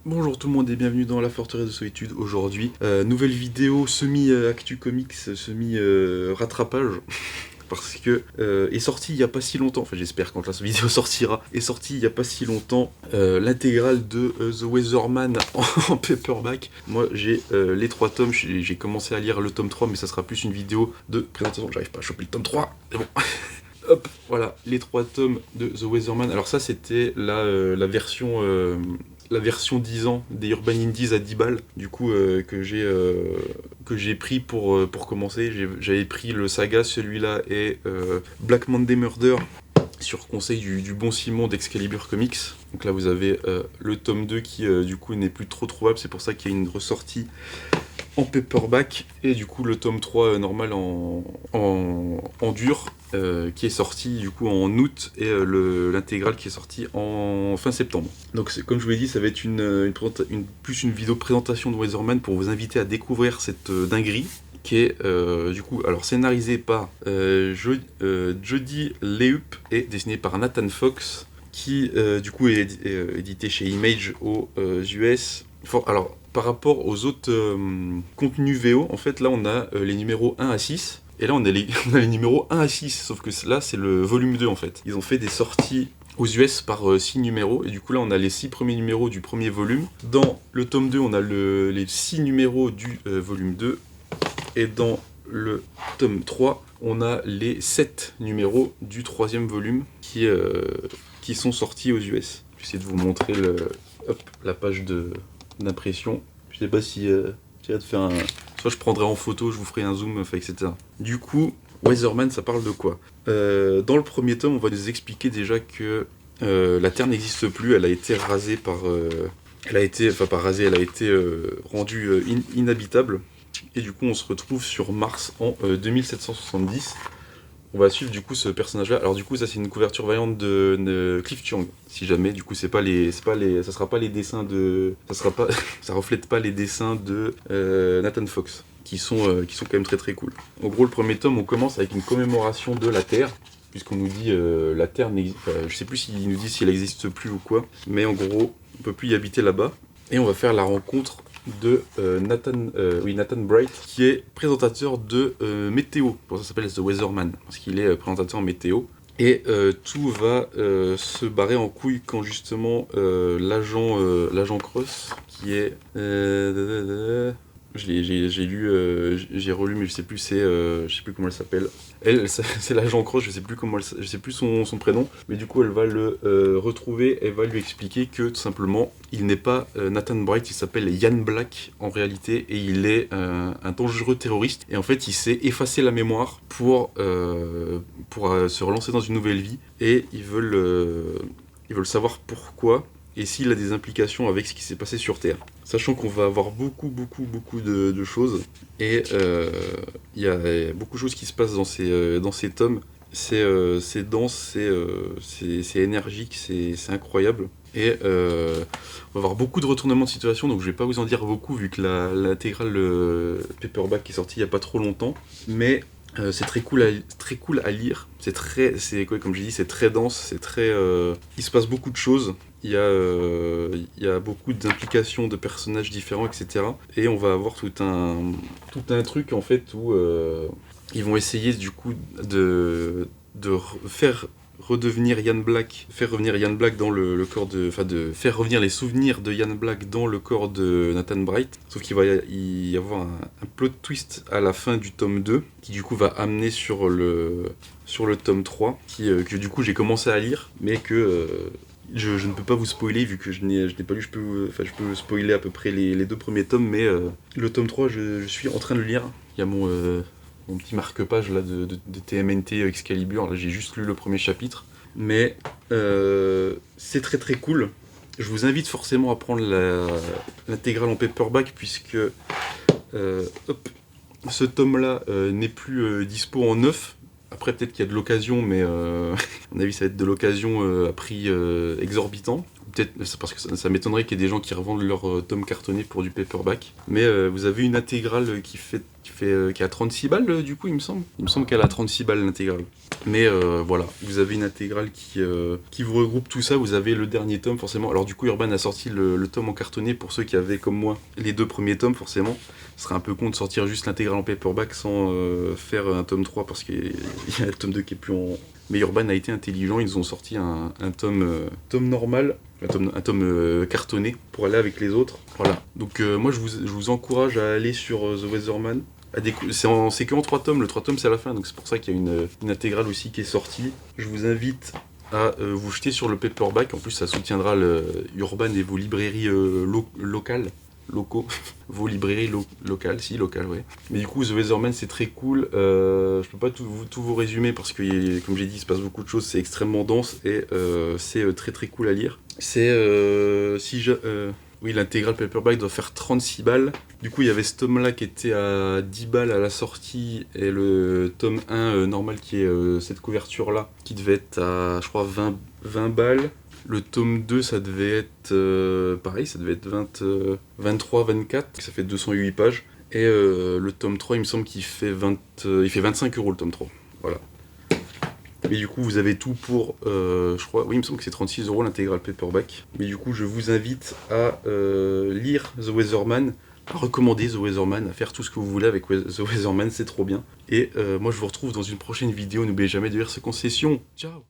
Bonjour tout le monde et bienvenue dans la forteresse de solitude aujourd'hui. Nouvelle vidéo semi-actu comics, semi-rattrapage. Parce que est sorti il y a pas si longtemps, enfin j'espère quand la vidéo sortira, est sorti il y a pas si longtemps l'intégrale de The Weatherman en paperback. Moi j'ai les 3 tomes, j'ai commencé à lire le tome 3 mais ça sera plus une vidéo de présentation, j'arrive pas à choper le tome 3, c'est bon. Hop, voilà, les 3 tomes de The Weatherman. Alors ça c'était la version 10 ans des Urban Indies à 10 balles, du coup que j'ai pris pour commencer. J'avais pris le saga, celui-là, et Black Monday Murder sur conseil du bon Simon d'Excalibur Comics. Donc là vous avez le tome 2 qui du coup n'est plus trop trouvable, c'est pour ça qu'il y a une ressortie en paperback, et du coup le tome 3 normal en dur, qui est sorti du coup en août, et l'intégrale qui est sortie en fin septembre. Donc comme je vous l'ai dit, ça va être plus une vidéo présentation de Weatherman pour vous inviter à découvrir cette dinguerie qui est du coup alors scénarisée par Jody Leup et dessinée par Nathan Fox, qui du coup est édité chez Image aux US. Alors par rapport aux autres contenus VO, en fait là on a les numéros 1 à 6, et là on a les numéros 1 à 6, sauf que là c'est le volume 2 en fait. Ils ont fait des sorties aux US par 6 numéros, et du coup là on a les 6 premiers numéros du premier volume. Dans le tome 2 on a les 6 numéros du volume 2, et dans le tome 3 on a les 7 numéros du troisième volume qui sont sortis aux US. Je vais essayer de vous montrer la page d'impression. Je sais pas si j'essaierai de faire un... Soit je prendrai en photo, je vous ferai un zoom, enfin, etc. Du coup, Weatherman, ça parle de quoi? Dans le premier tome, on va nous expliquer déjà que la Terre n'existe plus, elle a été rasée par... elle a été rendue inhabitable. Et du coup, on se retrouve sur Mars en 2770. On va suivre du coup ce personnage-là. Alors du coup, ça c'est une couverture variante de Cliff Chiang. Si jamais, du coup, ça sera pas les dessins de, ça reflète pas les dessins de Nathan Fox, qui sont quand même très très cool. En gros, le premier tome, on commence avec une commémoration de la Terre, puisqu'on nous dit la Terre n'existe, je sais plus s'il nous dit si elle n'existe plus ou quoi, mais en gros, on peut plus y habiter là-bas, et on va faire la rencontre de Nathan Bright, qui est présentateur de météo. Pour ça s'appelle The Weatherman, parce qu'il est présentateur en météo. Et tout va se barrer en couille quand justement l'agent Cross, qui est... j'ai lu, j'ai relu, mais je sais plus, je sais plus comment elle s'appelle. C'est l'agent Cross, je sais plus son prénom, mais du coup elle va le retrouver, elle va lui expliquer que tout simplement il n'est pas Nathan Bright, il s'appelle Ian Black en réalité, et il est un dangereux terroriste, et en fait il s'est effacé la mémoire pour se relancer dans une nouvelle vie, et ils veulent savoir pourquoi, et s'il a des implications avec ce qui s'est passé sur Terre. Sachant qu'on va avoir beaucoup de choses, et il y a beaucoup de choses qui se passent dans ces tomes. C'est dense, c'est énergique, c'est incroyable. Et on va avoir beaucoup de retournements de situation, donc je vais pas vous en dire beaucoup vu que l'intégrale paperback est sortie il y a pas trop longtemps. Mais c'est très cool à lire. Comme j'ai dit, c'est très dense, il se passe beaucoup de choses. Il y a beaucoup d'implications de personnages différents, etc. Et on va avoir tout un truc en fait où ils vont essayer du coup de faire revenir Ian Black dans le corps de faire revenir les souvenirs de Ian Black dans le corps de Nathan Bright. Sauf qu'il va y avoir un plot twist à la fin du tome 2 qui du coup va amener sur le tome 3 que du coup j'ai commencé à lire, mais que je ne peux pas vous spoiler vu que je n'ai pas lu. Je peux spoiler à peu près les 2 premiers tomes, mais le tome 3 je suis en train de le lire. Il y a mon petit marque-page là de TMNT Excalibur, là j'ai juste lu le premier chapitre, mais c'est très très cool. Je vous invite forcément à prendre l'intégrale en paperback, puisque ce tome là n'est plus dispo en neuf. Après peut-être qu'il y a de l'occasion, mais à mon avis ça va être de l'occasion à prix exorbitant. peut-être, c'est parce que ça m'étonnerait qu'il y ait des gens qui revendent leur tome cartonné pour du paperback. Mais vous avez une intégrale qui a 36 balles du coup, il me semble. Il me semble qu'elle a 36 balles l'intégrale. Mais voilà, vous avez une intégrale qui vous regroupe tout ça. Vous avez le dernier tome forcément. Alors du coup, Urban a sorti le tome en cartonné pour ceux qui avaient comme moi les 2 premiers tomes forcément. Ce serait un peu con de sortir juste l'intégrale en paperback sans faire un tome 3 parce qu'il y a le tome 2 qui est plus en... Mais Urban a été intelligent, ils ont sorti un tome normal, un tome cartonné pour aller avec les autres. Voilà. Donc moi je vous encourage à aller sur The Weatherman. C'est que en 3 tomes, le 3 tomes c'est à la fin, donc c'est pour ça qu'il y a une intégrale aussi qui est sortie. Je vous invite à vous jeter sur le paperback, en plus ça soutiendra Urban et vos librairies locaux, vos librairies locales, ouais. Mais du coup, The Weatherman, c'est très cool. Je peux pas tout vous résumer parce que, comme j'ai dit, il se passe beaucoup de choses. C'est extrêmement dense et c'est très très cool à lire. Oui, l'intégrale paperback doit faire 36 balles. Du coup, il y avait ce tome-là qui était à 10 balles à la sortie et le tome 1 normal qui est cette couverture-là qui devait être à, je crois, 20 balles. Le tome 2, ça devait être pareil, ça devait être 23, 24, ça fait 208 pages. Et le tome 3, il me semble qu'il fait, il fait 25 € le tome 3. Voilà. Mais du coup, vous avez tout pour, je crois, oui, il me semble que c'est 36 € l'intégrale paperback. Mais du coup, je vous invite à lire The Weatherman, à recommander The Weatherman, à faire tout ce que vous voulez avec The Weatherman, c'est trop bien. Et moi, je vous retrouve dans une prochaine vidéo. N'oubliez jamais de lire ce concession. Ciao!